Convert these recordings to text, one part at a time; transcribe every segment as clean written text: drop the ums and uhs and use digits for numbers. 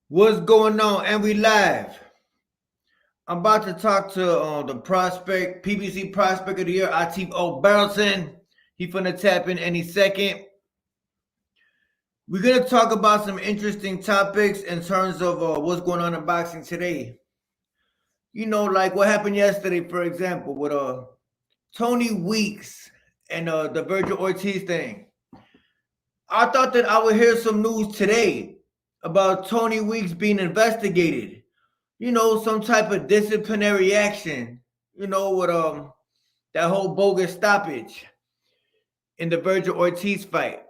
What's going on? And we live. I'm about to talk to the prospect, PBC prospect of the year, Atif Oberlton. He finna tap in any second. We're gonna talk about some interesting topics in terms of what's going on in boxing today. You know, like what happened yesterday, for example, with Tony Weeks and the Virgil Ortiz thing. I thought that I would hear some news today about Tony Weeks being investigated. You know, some type of disciplinary action. You know, with that whole bogus stoppage in the Virgil Ortiz fight.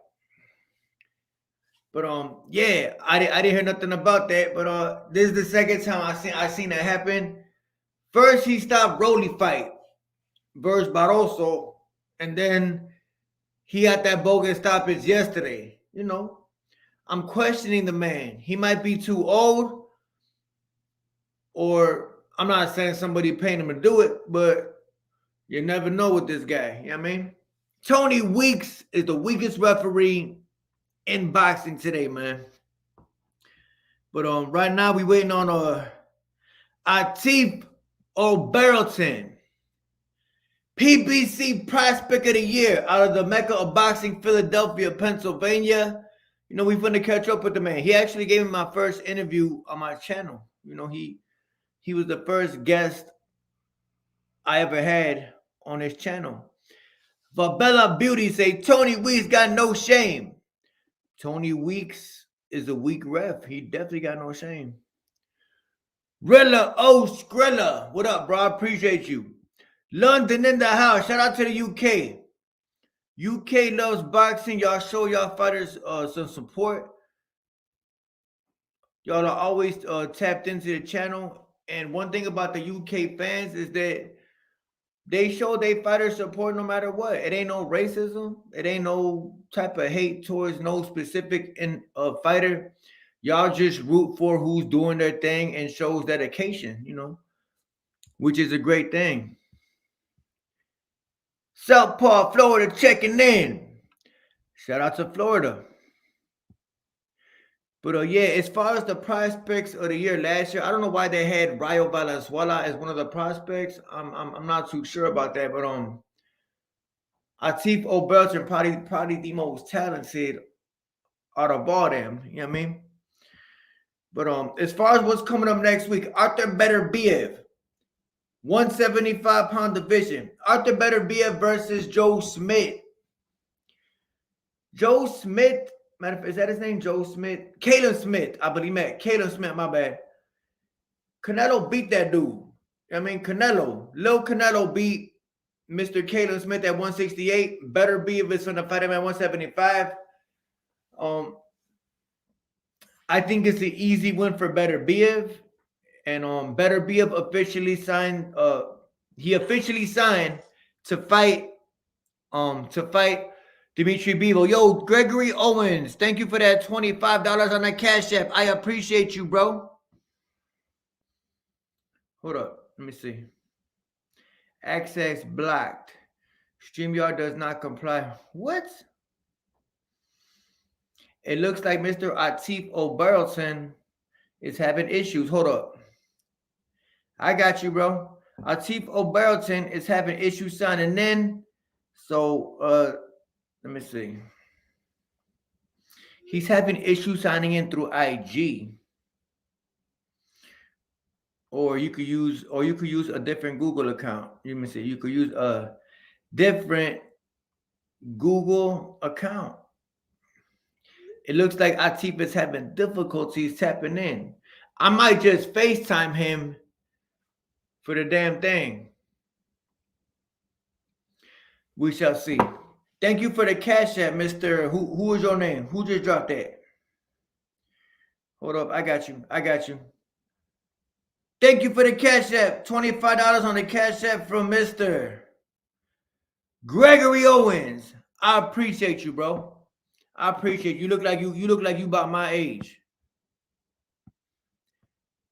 But yeah, I didn't hear nothing about that. But this is the second time I seen that happen. First, he stopped Rolly fight versus Barroso, and then he had that bogus stoppage yesterday. You know, I'm questioning the man. He might be too old, or I'm not saying somebody paying him to do it, but you never know with this guy. You know what I mean? Tony Weeks is the weakest referee in boxing today, man. But right now we waiting on Atif Oberlton, PBC prospect of the year out of the Mecca of Boxing, Philadelphia, Pennsylvania. You know, we finna catch up with the man. He actually gave me my first interview on my channel. You know, he was the first guest I ever had on his channel. Fabella Beauty say Tony Weeks got no shame. Tony Weeks is a weak ref. He definitely got no shame. Rilla O Skrilla, what up, bro? I appreciate you. London in the house. Shout out to the UK. UK loves boxing. Y'all show y'all fighters some support. Y'all are always tapped into the channel. And one thing about the UK fans is that they show their fighters support no matter what. It ain't no racism. It ain't no type of hate towards no specific fighter. Y'all just root for who's doing their thing and shows dedication, you know, which is a great thing. Southpaw, Florida, checking in. Shout out to Florida. But yeah, as far as the prospects of the year last year, I don't know why they had Rayo Valenzuela as one of the prospects. I'm not too sure about that, but Atif Oberlton probably the most talented out of all them. You know what I mean? But as far as what's coming up next week, Arthur Beterbiev, 175-pound division. Arthur Beterbiev versus Joe Smith. Joe Smith, matter of fact, is that his name? Joe Smith? Caleb Smith, I believe. Caleb Smith, my bad. Canelo beat that dude. I mean, Lil Canelo beat Mr. Caleb Smith at 168. Beterbiev is going to fight him at 175. I think it's an easy win for Beterbiev. And Beterbiev officially signed. He officially signed to fight Dimitri Bivol. Yo, Gregory Owens, thank you for that $25 on the Cash App. I appreciate you, bro. Hold up, let me see. Access blocked. StreamYard does not comply. What? It looks like Mr. Atif Oberlton is having issues. Hold up. I got you, bro. Atif Oberlton is having issues signing in. So, let me see. He's having issues signing in through IG. Or you could use a different Google account. Let me see. You could use a different Google account. It looks like Atif is having difficulties tapping in. I might just FaceTime him for the damn thing. We shall see. Thank you for the Cash App, Mr. Who is your name? Who just dropped that? Hold up, I got you. Thank you for the Cash App. $25 on the Cash App from Mr. Gregory Owens. I appreciate you, bro. I appreciate you. You look like you about my age.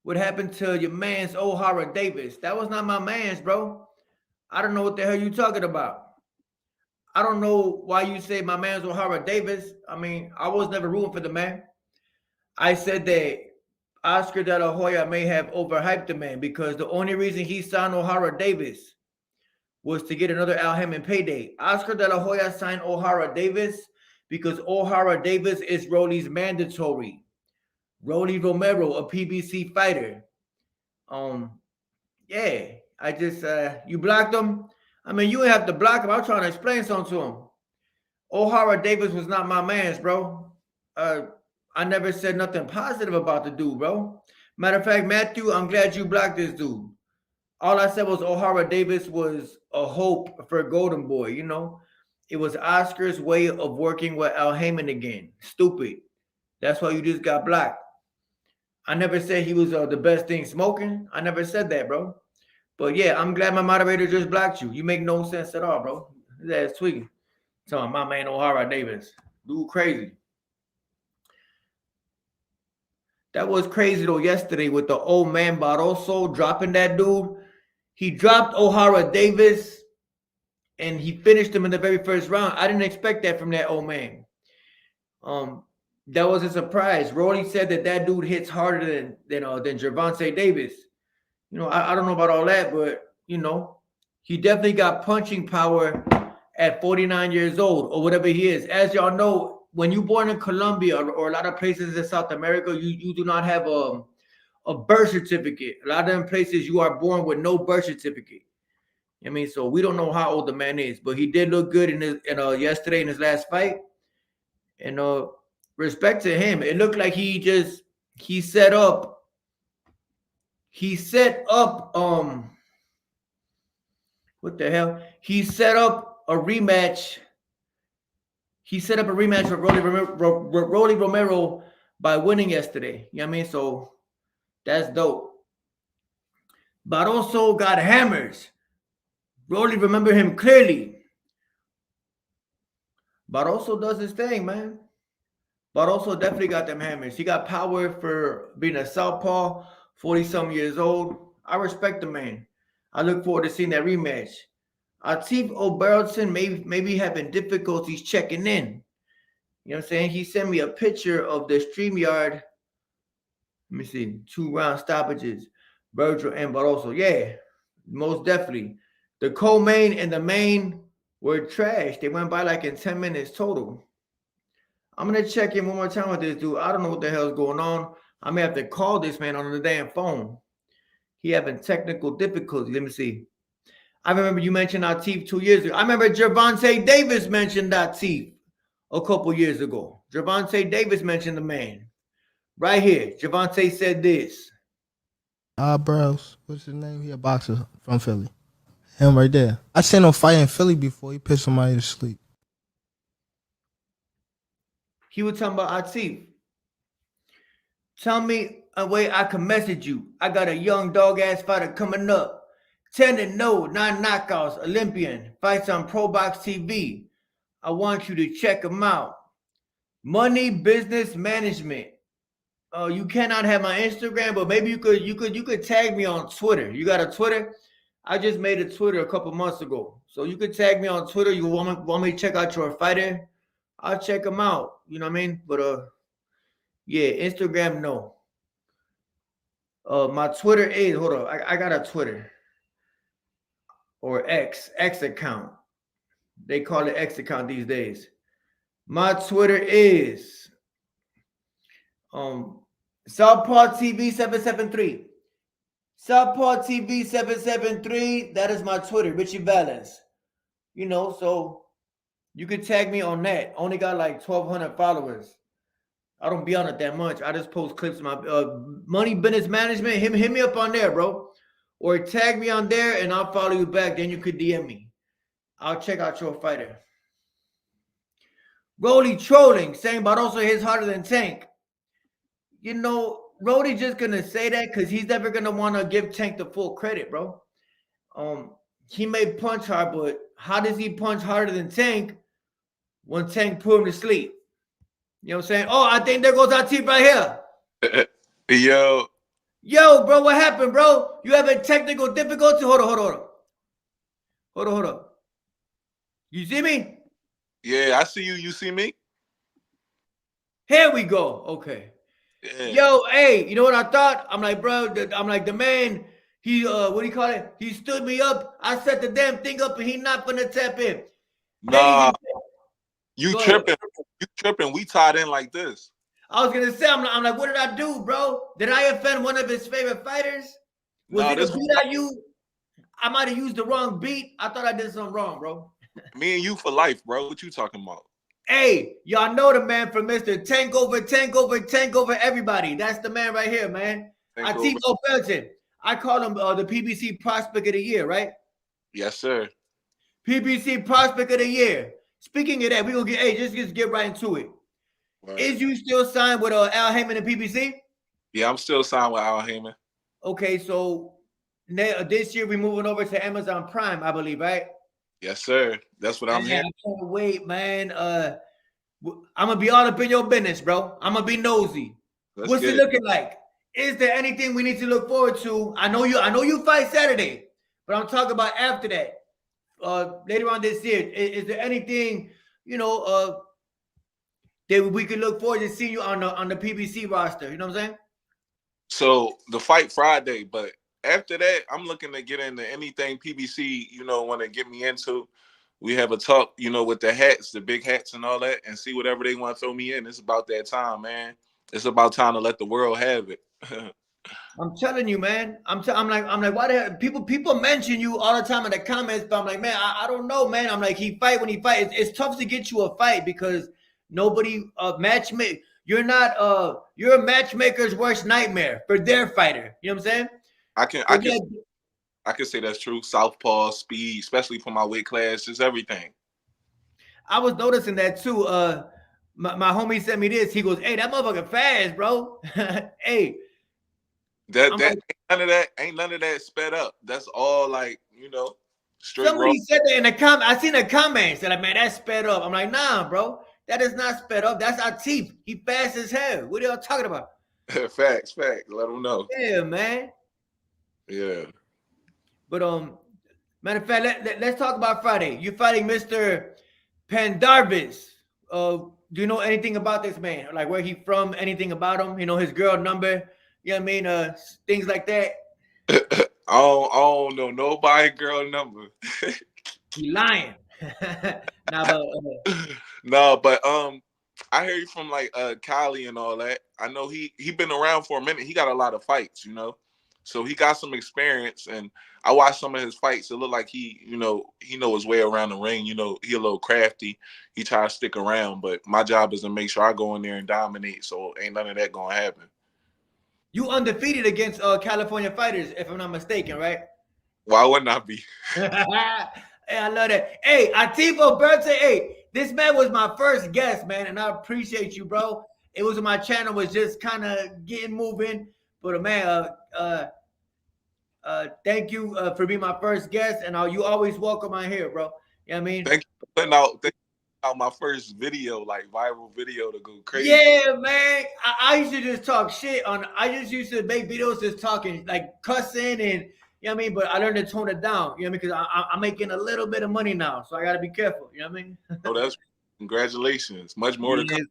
What happened to your man's O'Hara Davis? That was not my man's, bro. I don't know what the hell you talking about. I don't know why you say my man's O'Hara Davis. I mean, I was never rooting for the man. I said that Oscar De La Hoya may have overhyped the man because the only reason he signed O'Hara Davis was to get another Al Hammond payday. Oscar De La Hoya signed O'Hara Davis because O'Hara Davis is Rolly's mandatory. Rolly Romero, a PBC fighter. Yeah, I just you blocked him. I mean, you didn't have to block him. I'm trying to explain something to him. O'Hara Davis was not my man's, bro. I never said nothing positive about the dude, bro. Matter of fact, Matthew, I'm glad you blocked this dude. All I said was O'Hara Davis was a hope for Golden Boy, you know? It was Oscar's way of working with Al Hammond again. Stupid. That's why you just got blocked. I never said he was the best thing smoking. I never said that, bro. But yeah, I'm glad my moderator just blocked you. You make no sense at all, bro. That's tweaking. Telling my man O'Hara Davis. Dude crazy. That was crazy though yesterday with the old man Barroso dropping that dude. He dropped O'Hara Davis and he finished him in the very first round. I didn't expect that from that old man. That was a surprise. Rolly said that dude hits harder than Gervonta Davis. You know, I don't know about all that, but you know, he definitely got punching power at 49 years old or whatever he is. As y'all know, when you're born in Colombia or a lot of places in South America, you do not have a birth certificate. A lot of them places you are born with no birth certificate. I mean, so we don't know how old the man is, but he did look good in yesterday in his last fight. And respect to him. It looked like he set up what the hell? He set up a rematch. He set up a rematch with Rolly Romero by winning yesterday. You know what I mean? So that's dope. Barroso got hammers. Rolly remember him clearly. Barroso does his thing, man. Barroso definitely got them hammers. He got power for being a southpaw, 40-some years old. I respect the man. I look forward to seeing that rematch. Atif Oberlton maybe having difficulties checking in. You know what I'm saying? He sent me a picture of the StreamYard. Let me see. 2 round stoppages. Virgil and Barroso. Yeah, most definitely. The co-main and the main were trash. They went by like in 10 minutes total. I'm going to check in one more time with this dude. I don't know what the hell's going on. I may have to call this man on the damn phone. He having technical difficulties. Let me see. I remember you mentioned Atif 2 years ago. I remember Gervonta Davis mentioned Atif a couple years ago. Gervonta Davis mentioned the man. Right here. Gervonta said this. Bros. What's his name? He a boxer from Philly. Him right there. I seen him fight in Philly before. He pissed somebody to sleep. He was talking about Atif. Tell me a way I can message you. I got a young dog-ass fighter coming up. 10-0, 9 knockouts, Olympian. Fights on Pro Box TV. I want you to check him out. Money Business Management. You cannot have my Instagram, but maybe you could tag me on Twitter. You got a Twitter? I just made a Twitter a couple months ago. So you could tag me on Twitter. You want me to check out your fighter? I'll check him out. You know what I mean? But yeah, Instagram, no. My Twitter is, hold on, I got a Twitter. Or X account. They call it X account these days. My Twitter is Southpaw TV 773. Southpaw TV 773. That is my Twitter, Richie Valens. You know, so you could tag me on that. Only got like 1,200 followers. I don't be on it that much. I just post clips of my Money Business Management. Hit me up on there, bro. Or tag me on there and I'll follow you back. Then you could DM me. I'll check out your fighter. Rolly trolling, saying Barroso hits harder than Tank. You know, Rolly just gonna say that because he's never gonna want to give Tank the full credit, bro. He may punch hard, but how does he punch harder than Tank when Tank put him to sleep? You know what I'm saying? Oh, I think there goes Atif right here. Yo. Yo, bro, what happened, bro? You having technical difficulty? Hold on. You see me? Yeah, I see you. You see me? Here we go. Okay. Yeah. Yo, hey, you know what I thought? I'm like, bro, I'm like, the man, he, what do you call it? He stood me up. I set the damn thing up and he not gonna tap in. Ladies Nah, and you go ahead. tripping. You tripping. We tied in like this. I was gonna say, I'm like, what did I do, bro? Did I offend one of his favorite fighters? Was No, it a this beat I used? I might have used the wrong beat. I thought I did something wrong, bro. me and you for life, bro. What you talking about? Hey, y'all know the man from Mr. Tank over everybody. That's the man right here, man. Think Atif over. Oberlton. I call him the PBC Prospect of the Year, right? Yes, sir. PBC Prospect of the Year. Speaking of that, we gonna get just get right into it. Right. Is you still signed with Al Heyman and PBC? Yeah, I'm still signed with Al Heyman. Okay, so this year we're moving over to Amazon Prime, I believe, right? Yes, sir. That's what I'm Man, hearing. I can't wait, man. I'm gonna be all up in your business, bro. I'm gonna be nosy. Let's What's get it it. looking like? Is there anything we need to look forward to? I know you fight Saturday, but I'm talking about after that. Later on this year. Is there anything, you know, that we could look forward to seeing you on the PBC roster? You know what I'm saying? So the fight Friday, but after that, I'm looking to get into anything PBC, want to get me into. We have a talk, with the hats, the big hats and all that, and see whatever they want to throw me in. It's about that time, man. It's about time to let the world have it. I'm telling you, man. I'm like, why the hell people mention you all the time in the comments, but I'm like, man, I don't know, man. I'm like, he fight when he fight. It's tough to get you a fight because nobody matchmake. You're a matchmaker's worst nightmare for their fighter. You know what I'm saying? I can But I can yeah, I can say that's true. Southpaw, speed, especially for my weight class, just everything. I was noticing that too. My homie sent me this. He goes, "Hey, that motherfucker fast, bro." Hey, That I'm that like, ain't none of that sped up. That's all like, straight raw. somebody said that in the comment. I seen the comments. They're like, "Man, that's sped up." I'm like, "Nah, bro, that is not sped up. That's Atif. He fast as hell. What are y'all talking about?" Facts. Let them know. Yeah, man. Yeah. But matter of fact, let's talk about Friday. You're fighting Mr. Pendarvis. Do you know anything about this man? Like where he from? Anything about him? You know his girl number? You know what I mean? Things like that. I don't know nobody girl number. He lying. Nah, but No, but I hear you from like Cali and all that. I know he been around for a minute. He got a lot of fights. So he got some experience, and I watched some of his fights. It looked like he know his way around the ring. He a little crafty. He try to stick around, but my job is to make sure I go in there and dominate. So ain't none of that gonna happen. you undefeated against California fighters, if I'm not mistaken, right? Why wouldn't I be? Hey, I love that. Hey, Ativo Birthday. Hey, this man was my first guest, man, and I appreciate you, bro. It was my channel was just kind of getting moving, but man, thank you for being my first guest, and you always welcome on here, bro. You know what I mean? Thank you for putting out my first video, like viral video to go crazy. Yeah, man. I used to just talk shit on. I just used to make videos just talking, like cussing, and you know what I mean. But I learned to tone it down. You know what I mean? Because I'm making a little bit of money now, so I got to be careful. You know what I mean? Oh, that's congratulations. Much more to come. Yeah.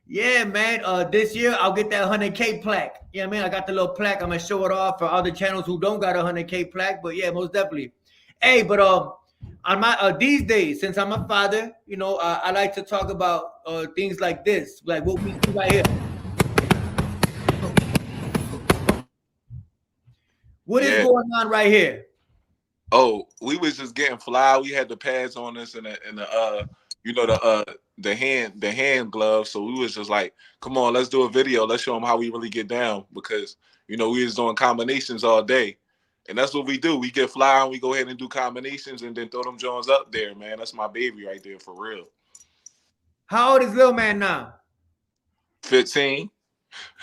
Yeah, man. This year I'll get that 100K plaque. You know what I mean? I got the little plaque. I'm gonna show it off for other channels who don't got a 100K plaque. But yeah, most definitely. Hey, but on my these days, since I'm a father, I like to talk about things like this, like what we see right here. What is Yeah. going on right here? Oh, we was just getting fly. We had the pads on us and the hand gloves. So we was just like, come on, let's do a video. Let's show them how we really get down because we was doing combinations all day. And that's what we do. We get fly and we go ahead and do combinations and then throw them Jones up there, man. That's my baby right there for real. How old is Lil Man now? 15.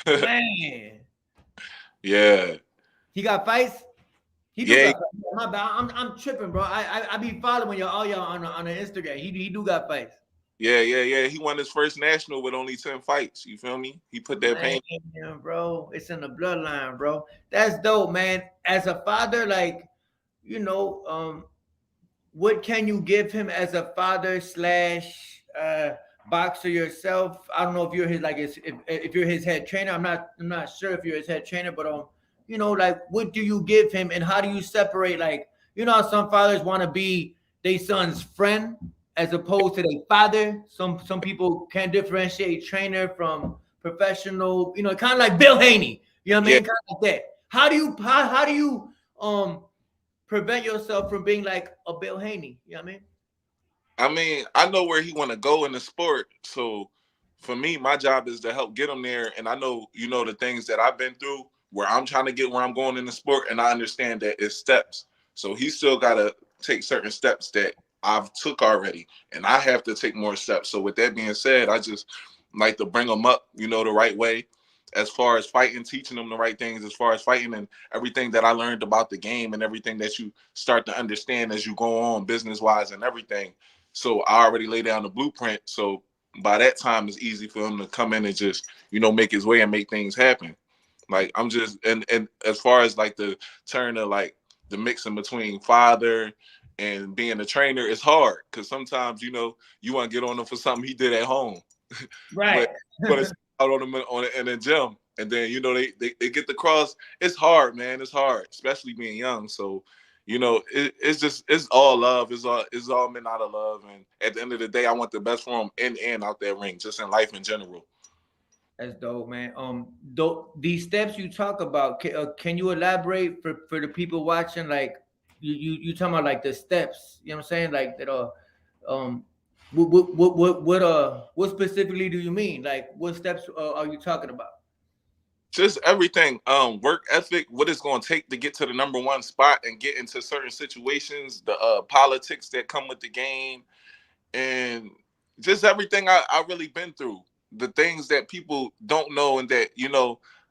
Man, Yeah. he got fights. He do Yeah. got fights. My bad. I'm tripping, bro. I be following y'all on the Instagram. He do got fights. Yeah. He won his first national with only 10 fights. You feel me? He put that pain. Man, bro, it's in the bloodline, bro. That's dope, man. As a father, like, you know, what can you give him as a father slash boxer yourself? I don't know if you're his like if you're his head trainer. I'm not sure if you're his head trainer, but like what do you give him and how do you separate like how some fathers want to be their son's friend as opposed to their father. Some people can't differentiate trainer from professional. Kind of like Bill Haney. You know what I Yeah, mean? Kind of like that. How do you um prevent yourself from being like a Bill Haney? You know what I mean? I mean, I know where he want to go in the sport. So for me, my job is to help get him there. And I know, the things that I've been through where I'm trying to get where I'm going in the sport. And I understand that it's steps. So he still got to take certain steps that I've took already. And I have to take more steps. So with that being said, I just like to bring them up, the right way as far as fighting, teaching them the right things as far as fighting and everything that I learned about the game and everything that you start to understand as you go on business wise and everything. So I already laid down the blueprint. So by that time, it's easy for him to come in and just, make his way and make things happen. Like I'm just and as far as like the turn of like the mixing between father and being a trainer, it's hard because sometimes you want to get on him for something he did at home, but Right. you want to out on him in the gym, and then they get the cross. It's hard, man. It's hard, especially being young. So it's all love. It's all men out of love. And at the end of the day, I want the best for him in and out that ring, just in life in general. That's dope, man. These steps you talk about, can you elaborate for the people watching? Like, you talking about like the steps? You know what I'm saying? Like that. Um, what specifically do you mean? Like, what steps are you talking about? Just everything, work ethic, what it's going to take to get to the number one spot and get into certain situations, the politics that come with the game, and just everything I really been through. The things that people don't know and that,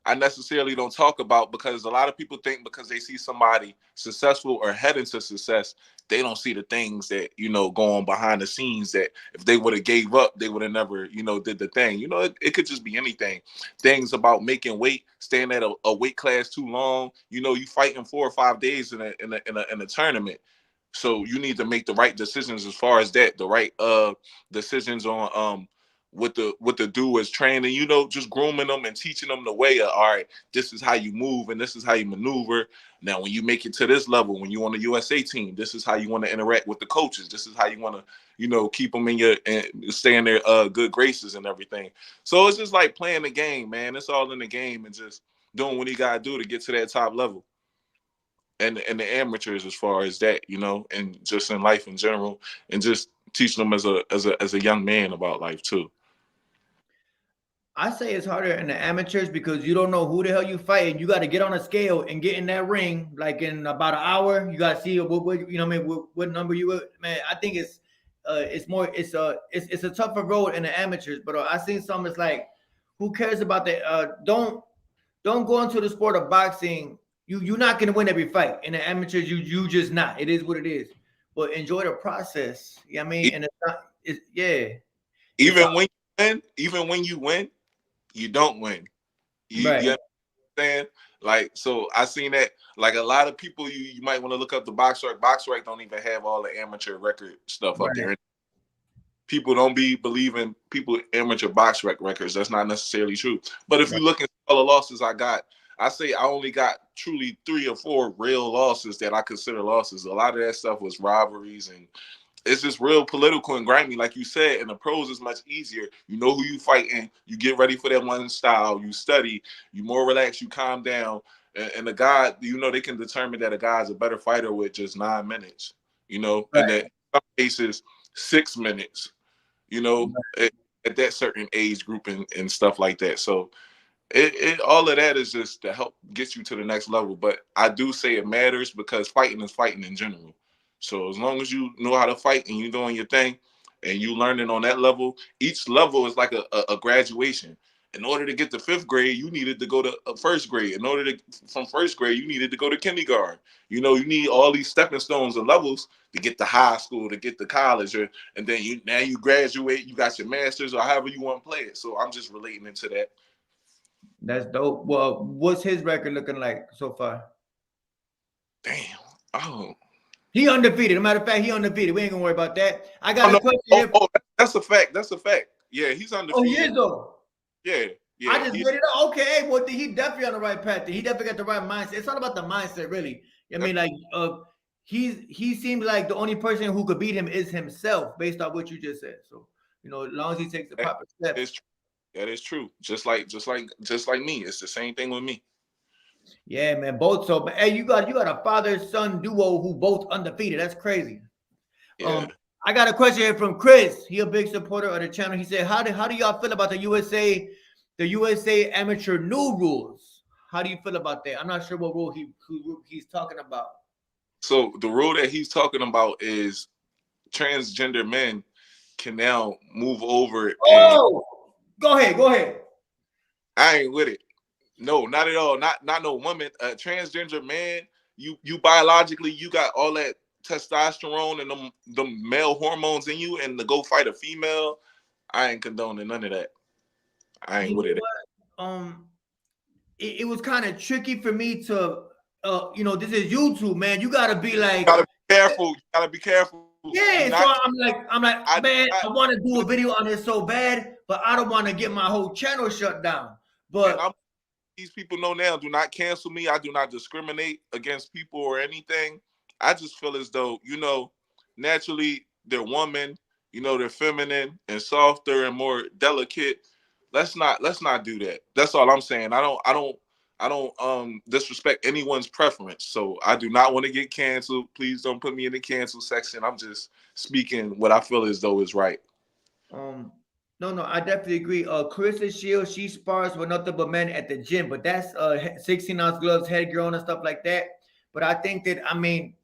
I necessarily don't talk about because a lot of people think because they see somebody successful or heading to success, they don't see the things that, go on behind the scenes that if they would have gave up, they would have never, did the thing. It could just be anything. Things about making weight, staying at a weight class too long, you fighting 4 or 5 days in a tournament. So you need to make the right decisions as far as that, the right decisions on what to do as training, just grooming them and teaching them the way of, all right, this is how you move and this is how you maneuver. Now, when you make it to this level, when you're on the USA team, this is how you want to interact with the coaches. This is how you want to, keep them in your and stay in their good graces and everything. So it's just like playing the game, man. It's all in the game and just doing what you gotta do to get to that top level. And the amateurs as far as that, and just in life in general, and just teaching them as a young man about life too. I say it's harder in the amateurs because you don't know who the hell you fighting. You got to get on a scale and get in that ring like in about an hour. You got to see what you know what I mean what number you would. Man, I think it's more it's a tougher road in the amateurs. But I seen some. It's like who cares about the don't go into the sport of boxing. You're not gonna win every fight in the amateurs. You just not. It is what it is. But enjoy the process. You know what I mean? E- And it's not. It's yeah. It's even when you win, you don't win. You right. understand? Like, so I seen that. Like a lot of people, you might want to look up the Boxrec. Boxrec don't even have all the amateur record stuff up Right. there. People don't be believing people amateur records. That's not necessarily true. But if Right. you look at all the losses I got, I say I only got truly 3 or 4 real losses that I consider losses. A lot of that stuff was robberies, and it's just real political and grimy, like you said. And the pros is much easier. You know who you fighting. You get ready for that one style. You study. You more relaxed. You calm down. And the guy, they can determine that a guy's a better fighter with just 9 minutes. And Right. that in some cases 6 minutes you know, at that certain age group and stuff like that. So it all of that is just to help get you to the next level. But I do say it matters because fighting is fighting in general. So as long as you know how to fight and you doing your thing and you learning on that level, each level is like a graduation. In order to get to 5th grade, you needed to go to 1st grade. In order to from 1st grade, you needed to go to kindergarten. You need all these stepping stones and levels to get to high school, to get to college, and then you graduate, you got your masters or however you want to play it. So I'm just relating into that. That's dope. Well, what's his record looking like so far? Damn. Oh. He undefeated. No matter of fact, he undefeated. We ain't gonna worry about that. I Oh, got a no. question. That's a fact. That's a fact. Yeah, he's Oh, he undefeated. is though. Yeah, I yeah. just made it up. Okay, well, he definitely on the right path. He definitely got the right mindset. It's all about the mindset, really. I mean, like, he seems like the only person who could beat him is himself, based on what you just said. So, as long as he takes the proper steps. That is true. Just like me. It's the same thing with me. Yeah, man. Both. So, but hey, you got a father-son duo who both undefeated. That's crazy. Yeah. I got a question here from Chris. He a big supporter of the channel. He said, "How do y'all feel about the USA amateur new rules? How do you feel about that?" I'm not sure what rule he's talking about. So the rule that he's talking about is transgender men can now move over. Oh, go ahead. I ain't with it. No, not at all. Not no woman. A transgender man. You biologically, you got all that testosterone and them male hormones in you, and to go fight a female, I ain't condoning none of that. I ain't with it. It was kind of tricky for me to, this is YouTube, man. You gotta be like, you gotta be careful. You gotta be careful. Yeah, so I'm like, man, I want to do a video on this so bad, but I don't want to get my whole channel shut down. But these people know now, do not cancel me. I do not discriminate against people or anything. I just feel as though, naturally they're women, they're feminine and softer and more delicate. Let's not do that. That's all I'm saying. I don't disrespect anyone's preference. So I do not want to get canceled. Please don't put me in the cancel section. I'm just speaking what I feel as though is right. No, I definitely agree. Carissa Shields, she spars with nothing but men at the gym, but that's 16-ounce gloves, headgear on and stuff like that. But I think that,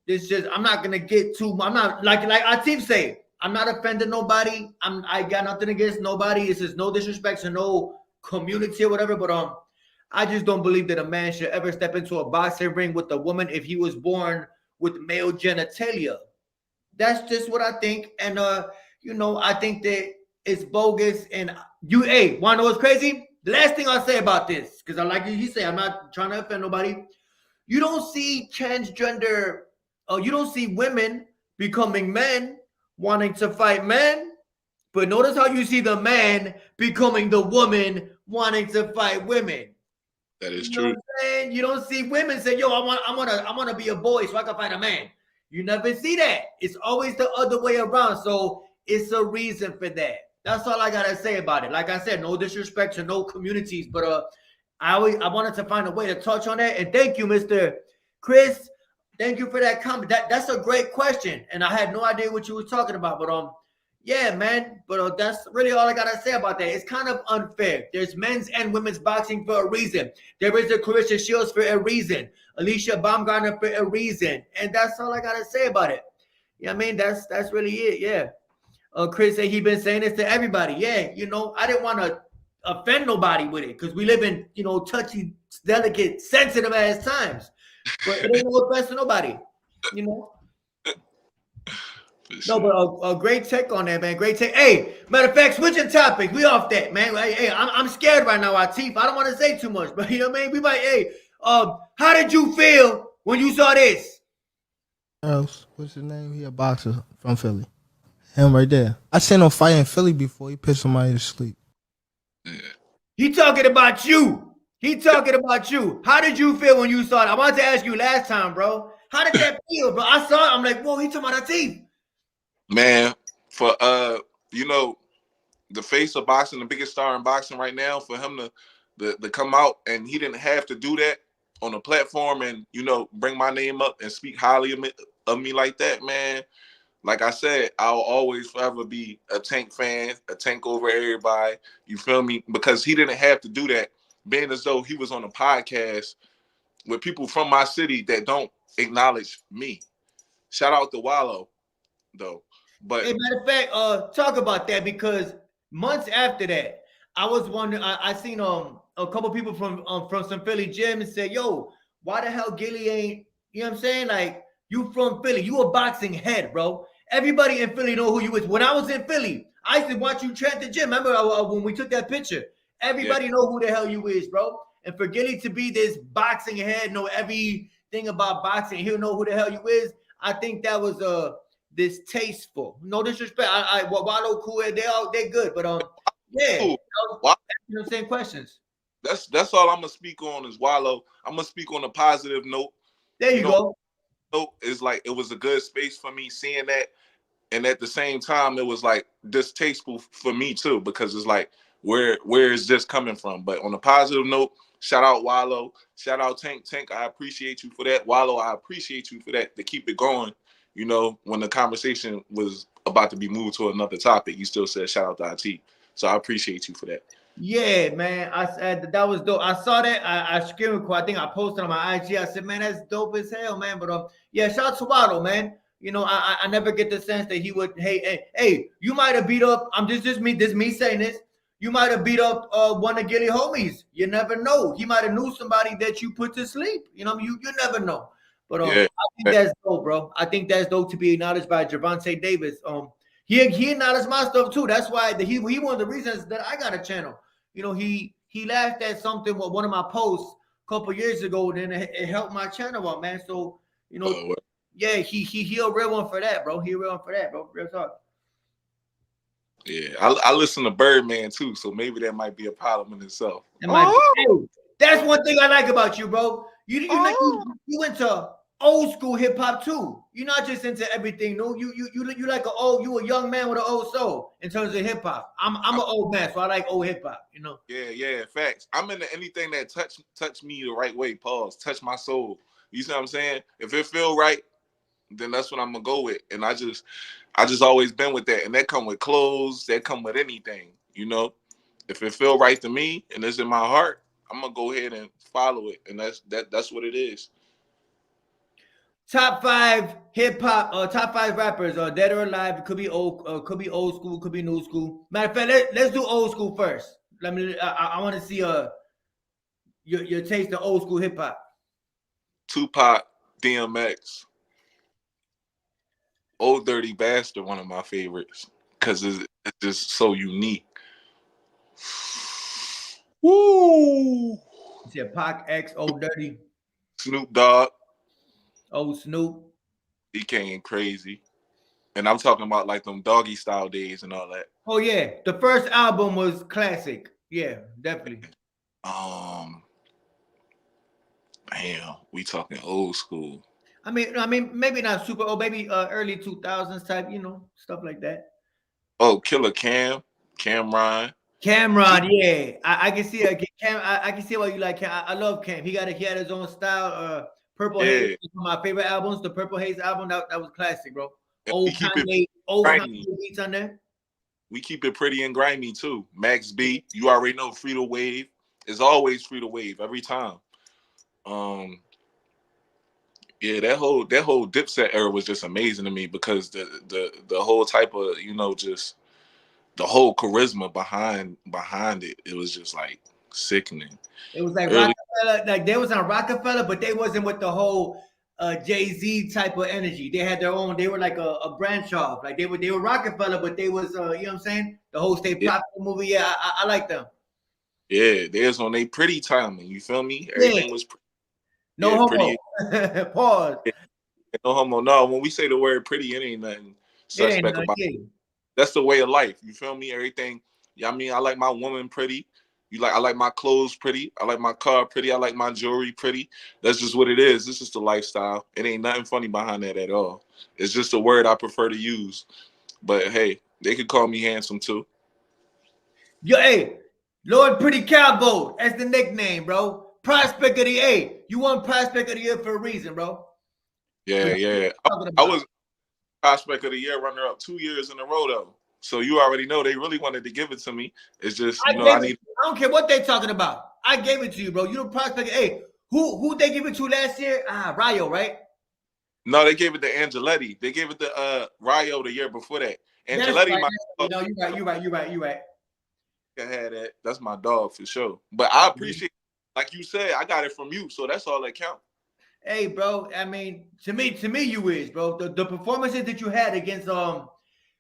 this just, I'm not gonna get too. I'm not like Atif say. I'm not offending nobody. I got nothing against nobody. It's just no disrespect to no community or whatever. But I just don't believe that a man should ever step into a boxing ring with a woman if he was born with male genitalia. That's just what I think. And I think that it's bogus. And wanna know what's crazy? The last thing I'll say about this, because I like you say, I'm not trying to offend nobody. You don't see transgender, you don't see women becoming men wanting to fight men, but notice how you see the man becoming the woman wanting to fight women. That is true. What I'm saying? You don't see women say, "Yo, I want to be a boy so I can fight a man." You never see that. It's always the other way around. So it's a reason for that. That's all I gotta say about it. Like I said, no disrespect to no communities, but I wanted to find a way to touch on that. And thank you, Mr. Chris. Thank you for that comment. That's a great question, and I had no idea what you were talking about. But yeah, man. But that's really all I gotta say about that. It's kind of unfair. There's men's and women's boxing for a reason. There is a Carissa Shields for a reason. Alicia Baumgartner for a reason, and that's all I gotta say about it. Yeah, that's really it. Yeah. Chris said he been saying this to everybody. Yeah, I didn't want to offend nobody with it because we live in touchy, delicate, sensitive ass times. But it ain't no offense to nobody. No, but a great take on that, man. Great take. Hey, matter of fact, switching topics. We off that, man. Hey, I'm scared right now, Atif. I don't want to say too much, but you know what I mean? We might, how did you feel when you saw this? What's his name? He a boxer from Philly. Him right there. I seen him fight in Philly before. He put somebody to sleep. He talking about you. How did you feel when you saw it? I wanted to ask you last time, bro. How did that feel, bro? I saw it. I'm like, whoa, he talking about Atif. Man, for the face of boxing, the biggest star in boxing right now, for him to come out and he didn't have to do that on a platform and bring my name up and speak highly of me like that, man. Like I said, I'll always forever be a Tank fan, a Tank over everybody. You feel me? Because he didn't have to do that, being as though he was on a podcast with people from my city that don't acknowledge me. Shout out to Wallow, though. But hey, matter of fact, talk about that because months after that, I was wondering. I seen a couple people from some Philly gyms said, "Yo, why the hell Gilly ain't?" You know what I'm saying? Like, you from Philly, you a boxing head, bro. Everybody in Philly know who you is. When I was in Philly, I used to watch you train at the gym. Remember when we took that picture? Everybody know who the hell you is, bro. And for Gilly to be this boxing head, know everything about boxing, he'll know who the hell you is. I think that was distasteful. No disrespect. Wallow cool. They good, but yeah, Ooh, wow. you know, same questions. That's all I'm gonna speak on is Wallow. I'm gonna speak on a positive note. There You you know, go. it's like it was a good space for me seeing that, and at the same time, it was like distasteful for me too because it's like where is this coming from? But on a positive note, shout out Wallow, shout out Tank. I appreciate you for that. Wallow, I appreciate you for that to keep it going. You know, when the conversation was about to be moved to another topic, you still said shout out to Atif. So I appreciate you for that. Yeah, man. I said that was dope. I saw that. I screen record. I think I posted on my IG. I said, man, that's dope as hell, man. But yeah, shout out to Waddle, man. You know, I never get the sense that he would. Hey, you might have beat up. I'm just me. This me saying this. You might have beat up one of Gilly homies. You never know. He might have knew somebody that you put to sleep. You know, you never know. But Yeah. I think that's dope, bro. I think that's dope to be acknowledged by Gervonta Davis. He acknowledged my stuff too. That's why he one of the reasons that I got a channel. You know, he laughed at something with one of my posts a couple years ago, and then it helped my channel out, man. So, you know, yeah, he a real one for that, bro. He a real one for that, bro. Real talk. Yeah, I listen to Birdman too, so maybe that might be a problem in itself. That's one thing I like about you, bro. You into old school hip hop too. You're not just into everything. No, you like you a young man with an old soul in terms of hip hop. I'm an old man, so I like old hip hop. You know. Yeah, facts. I'm into anything that touch me the right way. Pause. Touch my soul. You see what I'm saying? If it feel right, then that's what I'm gonna go with. And I just always been with that. And that come with clothes. That come with anything. You know, if it feel right to me and it's in my heart, I'm gonna go ahead and follow it. And that's what it is. Top 5 hip hop, top 5 rappers, dead or alive. It could be old school, could be new school. Matter of fact, let's do old school first. I want to see your taste of old school hip hop. Tupac, DMX, Old Dirty Bastard, one of my favorites because it's just so unique. Woo! You said Pac, X, Old Dirty, Snoop Dogg. Old Snoop. He came crazy. And I'm talking about like them doggy style days and all that. Oh yeah, the first album was classic. Yeah, definitely. Damn, we talking old school. I mean, maybe not super old, maybe early 2000s type, you know, stuff like that. Oh, Killer Cameron. Yeah, I can see Cam. I can see why you like Cam. I love Cam. He had his own style. Purple Haze is one of my favorite albums. The Purple Haze album that was classic, bro. Old Kanye beats on there. We keep it pretty and grimy too. Max B, you already know Free to Wave is always Free to Wave every time. Yeah, that whole Dipset era was just amazing to me because the whole type of, you know, just the whole charisma behind it was just like sickening. It was like Rockefeller, like they was on Rockefeller, but they wasn't with the whole Jay-Z type of energy. They had their own. They were like a branch off. Like they were Rockefeller, but they was you know what I'm saying? The whole Stay Popular movie. Yeah, I like them. Yeah, they was on a pretty timing. You feel me? Everything was pretty. No homo. Pretty. Pause. Yeah, no homo. No, when we say the word pretty, it ain't nothing suspect about it. That's the way of life. You feel me? Everything. Yeah, I mean, I like my woman pretty. I like my clothes pretty. I like my car pretty. I like my jewelry pretty. That's just what it is. This is the lifestyle. It ain't nothing funny behind that at all. It's just a word I prefer to use. But hey, they could call me handsome too. Yo, hey, Lord Pretty Cowboy. That's the nickname, bro. Prospect of the A. You won Prospect of the Year for a reason, bro. Yeah. I was Prospect of the Year runner-up 2 years in a row, though. So you already know they really wanted to give it to me. It's just, I don't care what they talking about. I gave it to you, bro. You the Prospect. Hey, who they give it to last year? Rayo, right? No, they gave it to Angeletti. They gave it to Rayo the year before that. Angeletti, no, you're right. I had that. That's my dog for sure. But I appreciate, like you said, I got it from you, so that's all that counts. Hey, bro. I mean, to me, you is, bro. The performances that you had against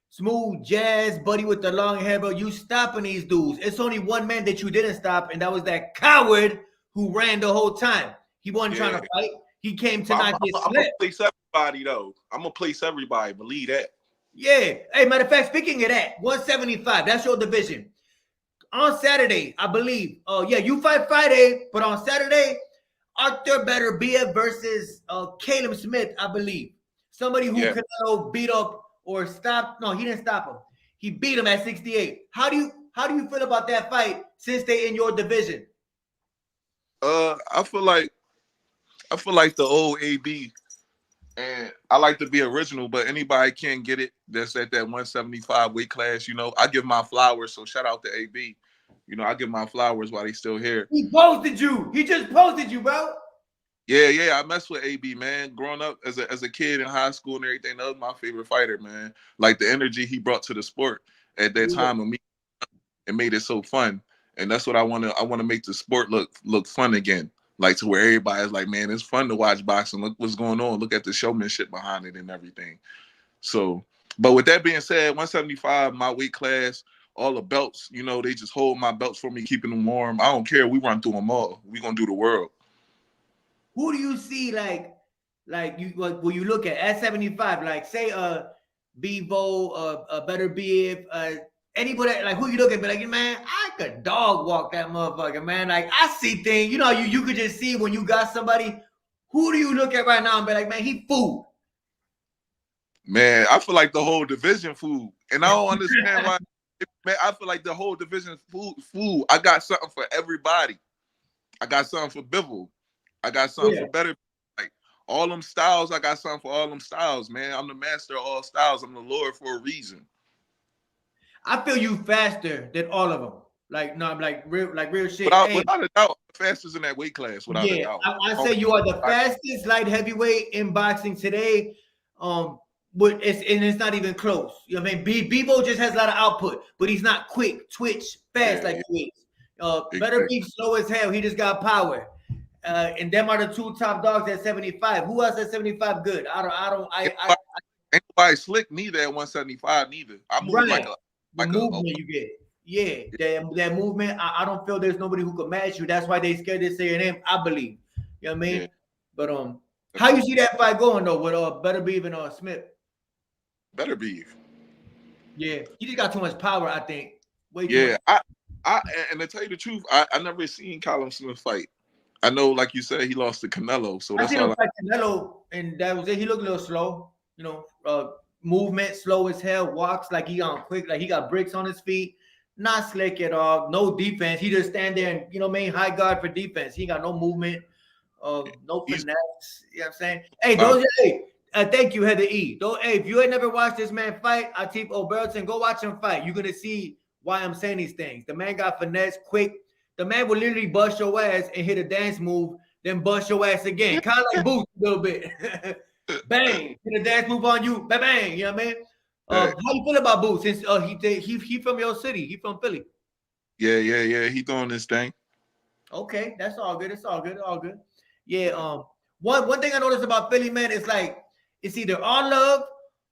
Smooth Jazz, Buddy with the long hair, bro. You stopping these dudes. It's only one man that you didn't stop, and that was that coward who ran the whole time. He wasn't trying to fight. He came to But not get I'm gonna slept. place everybody though. I'm gonna place everybody. Believe that. Yeah. Hey, matter of fact, speaking of that, 175. That's your division. On Saturday, I believe. Yeah, you fight Friday, but on Saturday, Arthur Better Bia versus Caleb Smith, I believe. Somebody who Yeah. Canelo beat up or stopped. No, he didn't stop him. He beat him at 68. How do you feel about that fight since they in your division? I feel like the old AB, and I like to be original, but anybody can get it that's at that 175 weight class. You know, I give my flowers. So shout out to AB. You know, I give my flowers while he's still here. He posted you. He just posted you, bro. Yeah, I mess with AB, man. Growing up as a kid in high school and everything, that was my favorite fighter, man. Like the energy he brought to the sport at that time of me, it made it so fun. And that's what I want to make the sport look fun again. Like to where everybody's like, man, it's fun to watch boxing. Look what's going on. Look at the showmanship behind it and everything. So, but with that being said, 175, my weight class, all the belts, you know, they just hold my belts for me, keeping them warm. I don't care. We run through them all. We gonna do the world. Who do you see will you look at 75? Like say Bevo, Better Be anybody like who you look at? Be like, man, I could dog walk that motherfucker, man. Like I see things, you know, you could just see when you got somebody. Who do you look at right now and be like, man, he food? Man, I feel like the whole division food, and I don't understand why. Man, I feel like the whole division food. I got something for everybody. I got something for Bivol. I got something for Better. Like all them styles, I got something for all them styles, man. I'm the master of all styles. I'm the Lord for a reason. I feel you faster than all of them. Like no, like real shit. Without a doubt, fastest in that weight class. Without a doubt. I say you are the fastest light heavyweight in boxing today. But it's not even close. You know what I mean? Bebo just has a lot of output, but he's not quick, twitch, fast like you is. Better be slow as hell. He just got power. And them are the two top dogs at 75. Who else at 75 good? Ain't nobody slick neither at 175 neither. I move like the movement you get. Yeah, that movement. I don't feel there's nobody who could match you. That's why they scared to say your name. I believe. You know what I mean? Yeah. But how you see that fight going though with Better Beef and Smith? Better Beef. Yeah, he just got too much power. I think. Way too much. And to tell you the truth, I never seen Callum Smith fight. I know, like you said, he lost to Canelo, so that's all. Canelo, and that was it. He looked a little slow. You know, movement slow as hell. Walks like he on quick, like he got bricks on his feet. Not slick at all. No defense. He just stand there and high guard for defense. He got no movement. No finesse. You know what I'm saying? Hey, thank you, Heather E. Though, hey, if you ain't never watched this man fight, Atif Oberlton, go watch him fight. You're gonna see why I'm saying these things. The man got finesse, quick. The man will literally bust your ass and hit a dance move, then bust your ass again. Kind of like Boots a little bit. Bang, hit a dance move on you, bang, bang. You know what I mean? How you feel about Boots? Since he from your city, he from Philly. Yeah. He doing this thing. Okay, that's all good. It's all good. Yeah. One thing I noticed about Philly, man, is like it's either all love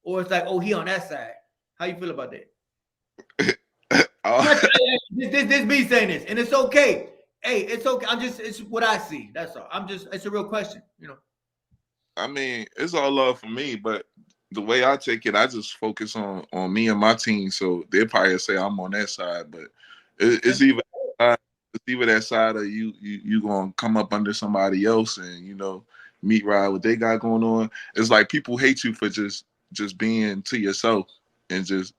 or it's like, oh, he on that side. How you feel about that? This be saying this, and it's okay. Hey, it's okay. It's what I see. That's all. It's a real question, I mean, it's all love for me, but the way I take it, I just focus on me and my team. So they'll probably say I'm on that side, but it's either that side or you gonna come up under somebody else and meet ride what they got going on. It's like people hate you for just being to yourself and just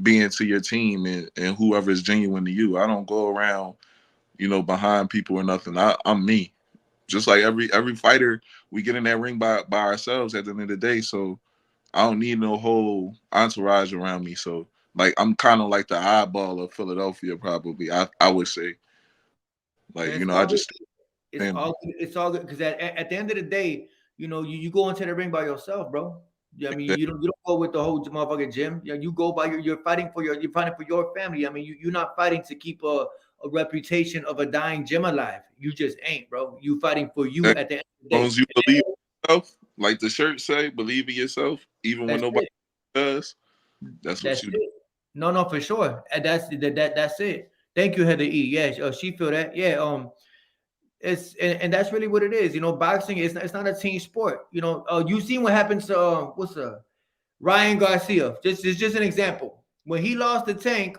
being to your team and whoever is genuine to you. I don't go around behind people or nothing. I'm me. Just like every fighter, we get in that ring by ourselves at the end of the day. So I don't need no whole entourage around me. So like I'm kind of like the oddball of Philadelphia, probably. I would say. Like it's all good because at the end of the day, you go into the ring by yourself, bro. I mean, you don't go with the whole motherfucking gym. You go by you're fighting for your family. I mean, you're not fighting to keep a reputation of a dying gym alive. You just ain't, bro. You fighting for you at the end of the day. As long as you believe in yourself, like the shirt say, believe in yourself, even when nobody does. That's what you do. No, for sure. That's it. Thank you, Heather E. Yeah, she feel that. Yeah. And that's really what it is. Boxing is it's not a team sport. You seen what happens to Ryan Garcia. It's just an example. When he lost the Tank,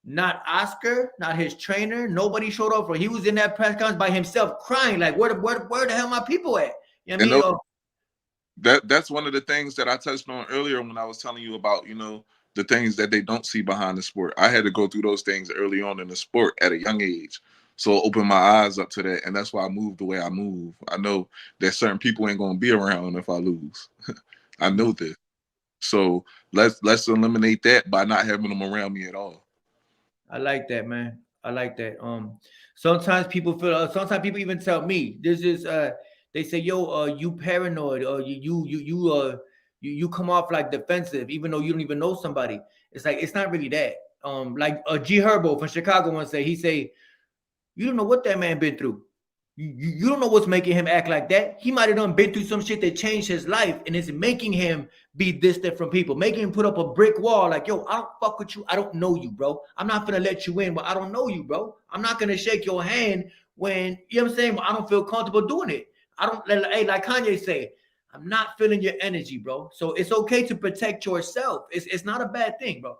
not Oscar, not his trainer, nobody showed up for him. He was in that press conference by himself crying, like, where the hell my people at? You know what I mean? That's one of the things that I touched on earlier when I was telling you about, the things that they don't see behind the sport. I had to go through those things early on in the sport at a young age. So open my eyes up to that. And that's why I move the way I move. I know that certain people ain't going to be around if I lose. I know this. So let's eliminate that by not having them around me at all. I like that, man. I like that. Sometimes people feel. Sometimes people even tell me this is. They say, "Yo, you paranoid, or you come off like defensive, even though you don't even know somebody." It's like it's not really that. Like G Herbo from Chicago once say, he say, "You don't know what that man been through. You don't know what's making him act like that. He might have done been through some shit that changed his life, and it's making him be distant from people, making him put up a brick wall. Like, yo, I don't fuck with you. I don't know you, bro. I'm not gonna let you in, but I don't know you, bro. I'm not gonna shake your hand when what I'm saying. I don't feel comfortable doing it. I don't. Hey, like Kanye say, I'm not feeling your energy, bro. So it's okay to protect yourself. It's not a bad thing, bro.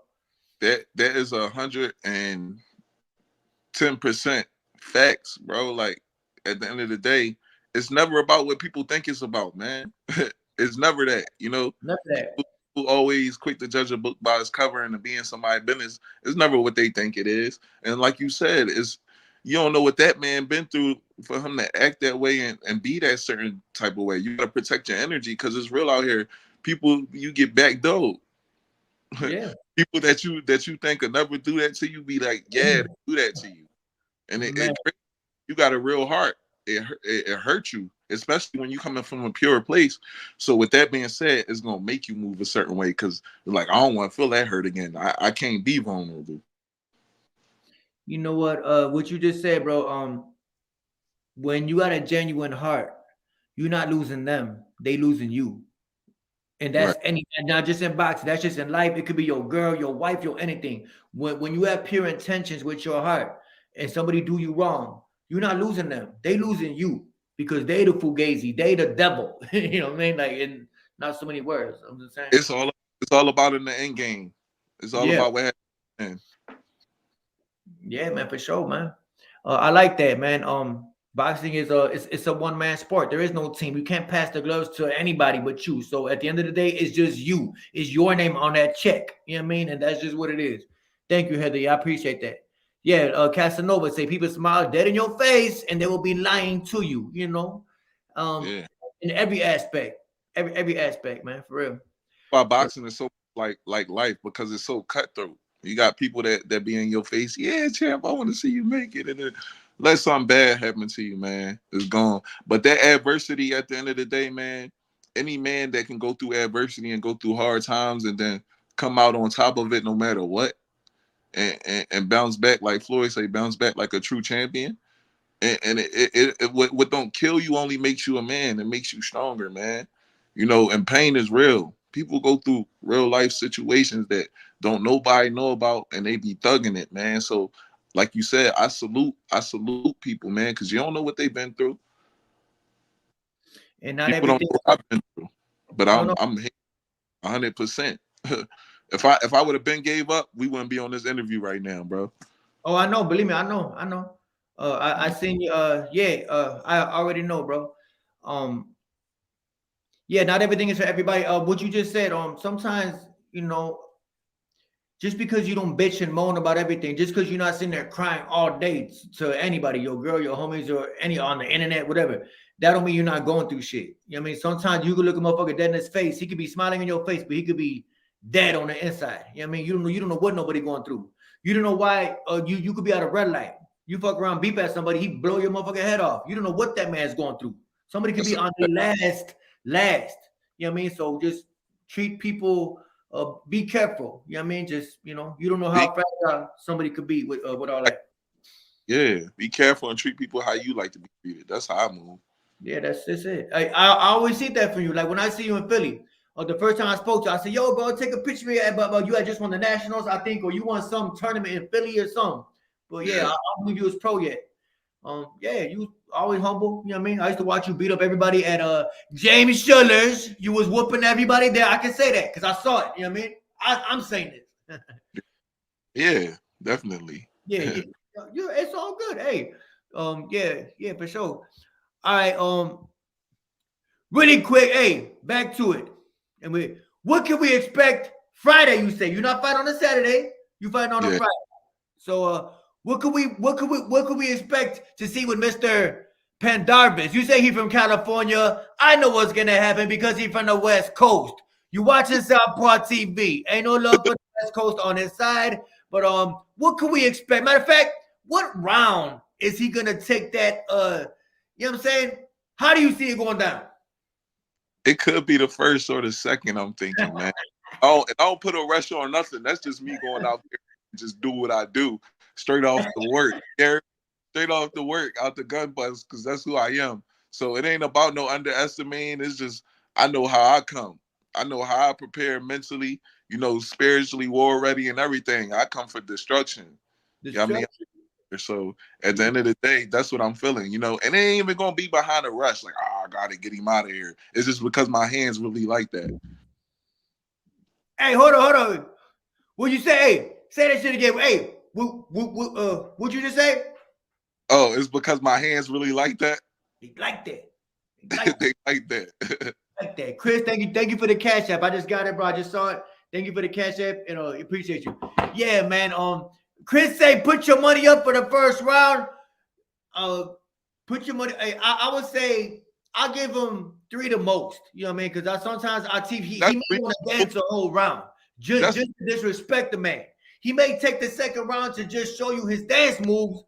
That is 110% facts, bro. Like, at the end of the day, it's never about what people think it's about, man. It's never that, Never that. People always quick to judge a book by its cover and to be in somebody's business. It's never what they think it is. And like you said, you don't know what that man been through for him to act that way and be that certain type of way. You gotta protect your energy because it's real out here. People, you get backdoored. Yeah. People that you think could never do that to you be like, yeah, they do that to you. And you got a real heart. It hurts you, especially when you coming from a pure place. So with that being said, it's gonna make you move a certain way because like I don't want to feel that hurt again. I can't be vulnerable. You know what you just said, bro. When you got a genuine heart, you're not losing them, they losing you. And that's Right. not just in boxing, that's just in life. It could be your girl, your wife, your anything. When you have pure intentions with your heart and somebody do you wrong, you're not losing them, they losing you because they the fugazi, they the devil. You know what I mean? Like, in not so many words. I'm just saying. It's all about in the end game. It's all Yeah. about what happens. Yeah, man, for sure, man. I like that, man. Boxing is it's a one man sport. There is no team. You can't pass the gloves to anybody but you. So at the end of the day, it's just you. It's your name on that check. You know what I mean? And that's just what it is. Thank you, Heather. I appreciate that. Yeah, Casanova say people smile dead in your face and they will be lying to you. Yeah. In every aspect, every aspect, man, for real. Why boxing is so like life because it's so cutthroat. You got people that be in your face. Yeah, champ, I want to see you make it, and then let something bad happen to you, man. It's gone. But that adversity at the end of the day, man. Any man that can go through adversity and go through hard times and then come out on top of it, no matter what, and bounce back like Floyd say, bounce back like a true champion. And what don't kill you only makes you a man. It makes you stronger, man. And pain is real. People go through real life situations that don't nobody know about, and they be thugging it, man. So, like you said, I salute people, man, because you don't know what they've been through. And not People don't everything. know what I've been through, but No, no. I'm 100%. If I would have been gave up, we wouldn't be on this interview right now, bro. Oh, I know. Believe me, I know. I seen you. I already know, bro. Yeah, not everything is for everybody. What you just said. Sometimes just because you don't bitch and moan about everything, just because you're not sitting there crying all day to anybody, your girl, your homies, or any on the internet, whatever, that don't mean you're not going through shit. You know what I mean? Sometimes you could look a motherfucker dead in his face. He could be smiling in your face, but he could be dead on the inside. You know what I mean? You don't know what nobody going through. You don't know why you could be at a red light. You fuck around, beep at somebody, he blow your motherfucking head off. You don't know what that man's going through. Somebody could be on the last. You know what I mean? So just treat people. Be careful. You know what I mean? Just you don't know how fragile somebody could be with all that. Yeah, be careful and treat people how you like to be treated. That's how I move. Yeah, that's it. I always see that from you. Like when I see you in Philly, the first time I spoke to you, I said, "Yo, bro, take a picture of me." But you had just won the Nationals, I think, or you won some tournament in Philly or something. But yeah, I don't believe you was pro yet. Yeah, you always humble. You know what I mean? I used to watch you beat up everybody at James Schuller's. You was whooping everybody there. I can say that because I saw it. You know what I mean? I'm saying this. Yeah, definitely. Yeah, yeah, yeah. It's all good. Hey, yeah, for sure. All right, really quick. Hey, back to it. And what can we expect Friday? You say you're not fighting on a Saturday. You fighting on a Yeah. Friday. So, what could we expect to see with Mr. Pendarvis? You say he from California. I know what's gonna happen because he from the West Coast. You watching Southpaw TV. Ain't no love for the West Coast on his side. But what can we expect? Matter of fact, what round is he gonna take that? You know what I'm saying? How do you see it going down? It could be the first or the second, I'm thinking, man. I don't put a rush on nothing. That's just me going out there and just do what I do straight off the work. Yeah, straight off the work, out the gun bus, because that's who I am. So it ain't about no underestimating. It's just I know how I come. I know how I prepare mentally, spiritually, war ready and everything. I come for destruction. You know what I mean? So at the end of the day, that's what I'm feeling, and it ain't even gonna be behind a rush, like, I gotta get him out of here. It's just because my hands really like that. Hey, hold on. What you say? Hey, say that shit again. Hey, what you just say? Oh, it's because my hands really like that. They like that. They like that. Like that. Chris, thank you for the cash app. I just got it, bro. I just saw it. Thank you for the cash app, and appreciate you. Yeah, man. Chris say put your money up for the first round. Put your money. I would say I'll give him 3 the most. You know what I mean? Because sometimes Atif he may want to dance a whole round just to disrespect the man. He may take the second round to just show you his dance moves.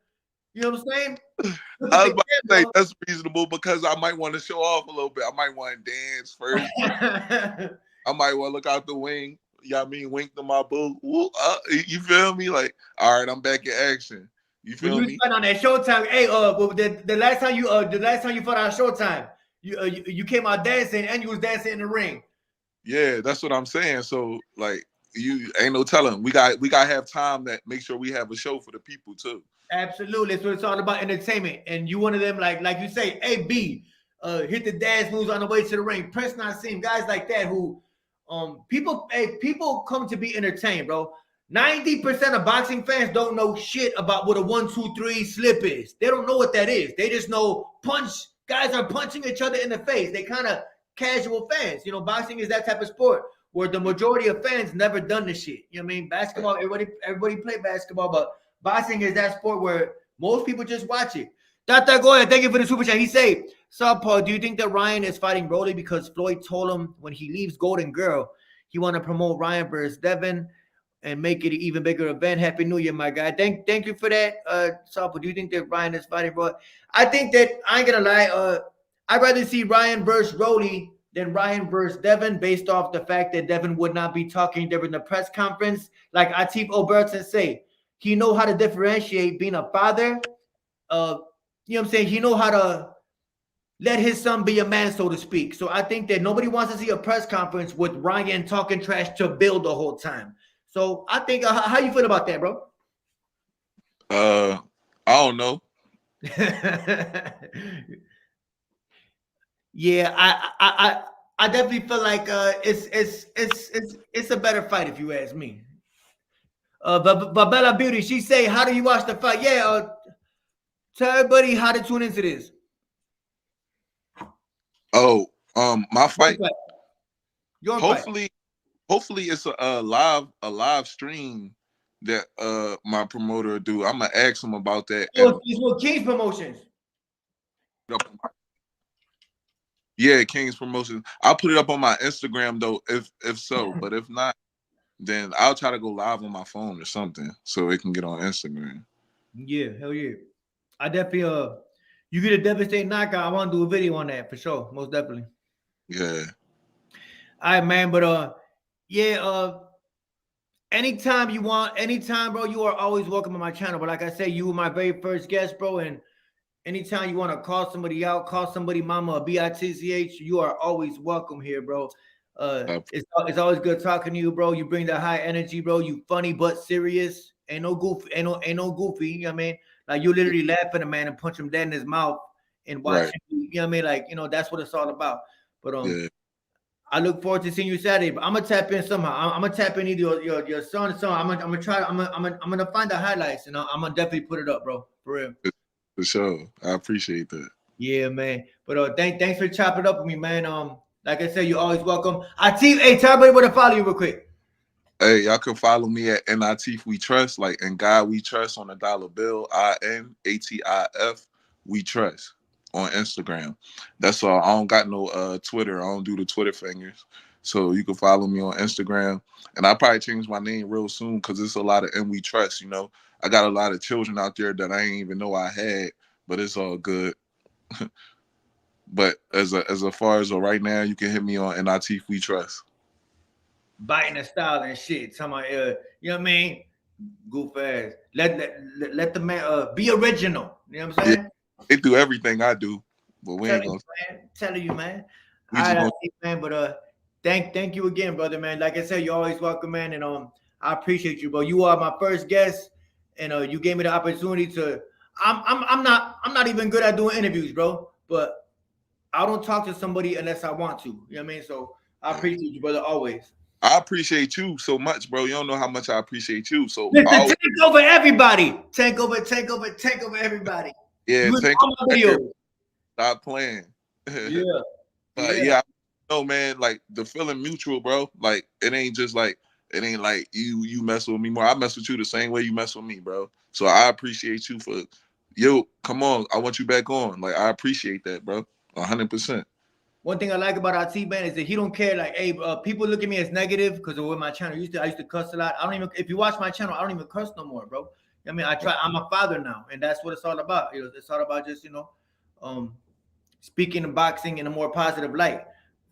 You know what I'm saying? I was about to say that's reasonable because I might want to show off a little bit. I might want to dance first. I might want to look out the wing. You know what I mean? Wink to my boo. You feel me? Like, all right, I'm back in action. You feel me? On that Showtime, hey, the last time you fought on Showtime, you came out dancing and you was dancing in the ring. Yeah, that's what I'm saying. So like, you ain't no telling. We got to have time that make sure we have a show for the people too. Absolutely, so it's all about entertainment, and you one of them like you say, hey B, hit the dance moves on the way to the ring. Prince Nassim, guys like that who, people come to be entertained, bro. 90% of boxing fans don't know shit about what a 1, 2, 3 slip is. They don't know what that is. They just know punch. Guys are punching each other in the face. They kind of casual fans. Boxing is that type of sport where the majority of fans never done this shit. You know what I mean? Basketball, everybody play basketball, but boxing is that sport where most people just watch it. Dr. Goya, thank you for the super chat. He say, Paul, do you think that Ryan is fighting Brody because Floyd told him when he leaves Golden Girl, he want to promote Ryan versus Devin and make it an even bigger event? Happy New Year, my guy. Thank you for that. Paul, do you think that Ryan is fighting Brody? I think that, I ain't gonna lie, I'd rather see Ryan versus Brody than Ryan versus Devin, based off the fact that Devin would not be talking during the press conference. Like Atif Oberlton say, he know how to differentiate being a father. You know what I'm saying? He know how to let his son be a man, so to speak. So I think that nobody wants to see a press conference with Ryan talking trash to Bill the whole time. So I think, how you feel about that, bro? I don't know. Yeah, I definitely feel like it's a better fight if you ask me. But Bella Beauty, she say, how do you watch the fight? Yeah, tell everybody how to tune into this. Oh, my fight. Your hopefully, fight. Hopefully it's a live stream that my promoter will do. I'm gonna ask him about that. It's with King's Promotions. Yeah, King's Promotions. I'll put it up on my Instagram though, if so. But if not, then I'll try to go live on my phone or something so it can get on Instagram. Yeah, hell yeah. I definitely you get a devastating knockout. I want to do a video on that for sure. Most definitely. Yeah. All right, man. But yeah, anytime you want, anytime, bro, you are always welcome on my channel. But like I said, you were my very first guest, bro. And anytime you want to call somebody out, call somebody mama or BITCH, you are always welcome here, bro. It's always good talking to you, bro. You bring that high energy, bro. You funny but serious. Ain't no goofy. You know what I mean? Like you literally laugh at a man and punch him dead in his mouth and watch Right. him. You know what I mean? Like, that's what it's all about. But Yeah. I look forward to seeing you Saturday. But I'm gonna tap in somehow. I'm gonna tap in either your son. I'm gonna try. I'm gonna find the highlights and I'm gonna definitely put it up, bro. For real. For sure. I appreciate that. Yeah, man. But thanks for chopping up with me, man. Like I said, you're always welcome. Atif, hey, tell everybody where to follow you real quick. Hey, y'all can follow me at Atif We Trust, like in God We Trust on the dollar bill, INATIF We Trust on Instagram. That's all. I don't got no Twitter. I don't do the Twitter fingers. So you can follow me on Instagram. And I'll probably change my name real soon because it's a lot of We Trust, I got a lot of children out there that I ain't even know I had, but it's all good. But as far as right now, you can hit me on Atif We Trust. Biting the style and shit. Talking about, you know what I mean? Goof ass. Let the man be original. You know what I'm saying? Yeah, they do everything I do, but we ain't gonna. Telling you, man. We just gonna. Man. But thank you again, brother, man. Like I said, you're always welcome, man. And I appreciate you, bro. You are my first guest, and you gave me the opportunity to. I'm not even good at doing interviews, bro. But I don't talk to somebody unless I want to. You know what I mean? So I appreciate you, brother, always. I appreciate you so much, bro. You don't know how much I appreciate you. So listen, take over everybody. Take over everybody. Yeah, take over. Stop playing. Yeah. Yeah. No, man, like the feeling mutual, bro. Like it ain't like you mess with me more. I mess with you the same way you mess with me, bro. So I appreciate you for come on. I want you back on. Like I appreciate that, bro. 100%. One thing I like about Atif, man, is that he don't care. Like, hey, people look at me as negative because of what my channel used to. I used to cuss a lot. I don't even. If you watch my channel, I don't even cuss no more, bro. I mean, I'm a father now, and that's what it's all about. It's all about just speaking and boxing in a more positive light.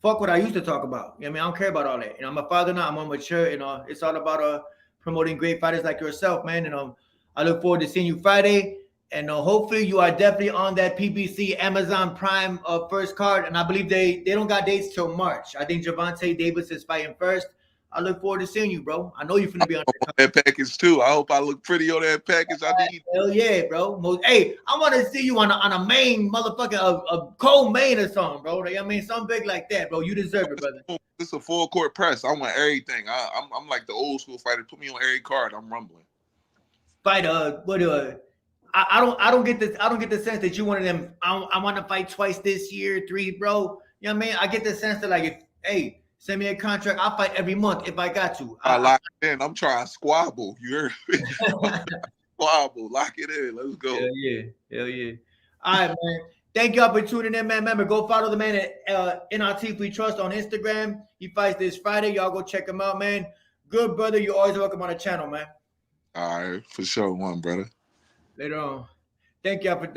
Fuck what I used to talk about. I mean, I don't care about all that. I'm a father now. I'm more mature. It's all about promoting great fighters like yourself, man. And I look forward to seeing you Friday. And hopefully you are definitely on that PBC Amazon Prime first card. And I believe they don't got dates till March. I think Gervonta Davis is fighting first. I look forward to seeing you, bro. I know you're finna be on that package too. I hope I look pretty on that package. I need. Hell yeah, bro. Hey, I want to see you on a main motherfucking a cold main or something, bro. I mean, something big like that, bro. You deserve it, brother. It's a full court press. I want everything. I'm like the old school fighter. Put me on every card. I'm rumbling. Fight I don't get this. I don't get the sense that you one of them. I want to fight twice this year, 3, bro. You know what I mean? I get the sense that like, hey, send me a contract. I'll fight every month if I got to. Lock it in. I'm trying to squabble. You heard me? Squabble. Lock it in. Let's go. Hell yeah. All right, man. Thank y'all for tuning in, man. Remember, go follow the man at Atif We Trust on Instagram. He fights this Friday. Y'all go check him out, man. Good brother. You're always welcome on the channel, man. All right, for sure, brother. Later on. Thank y'all for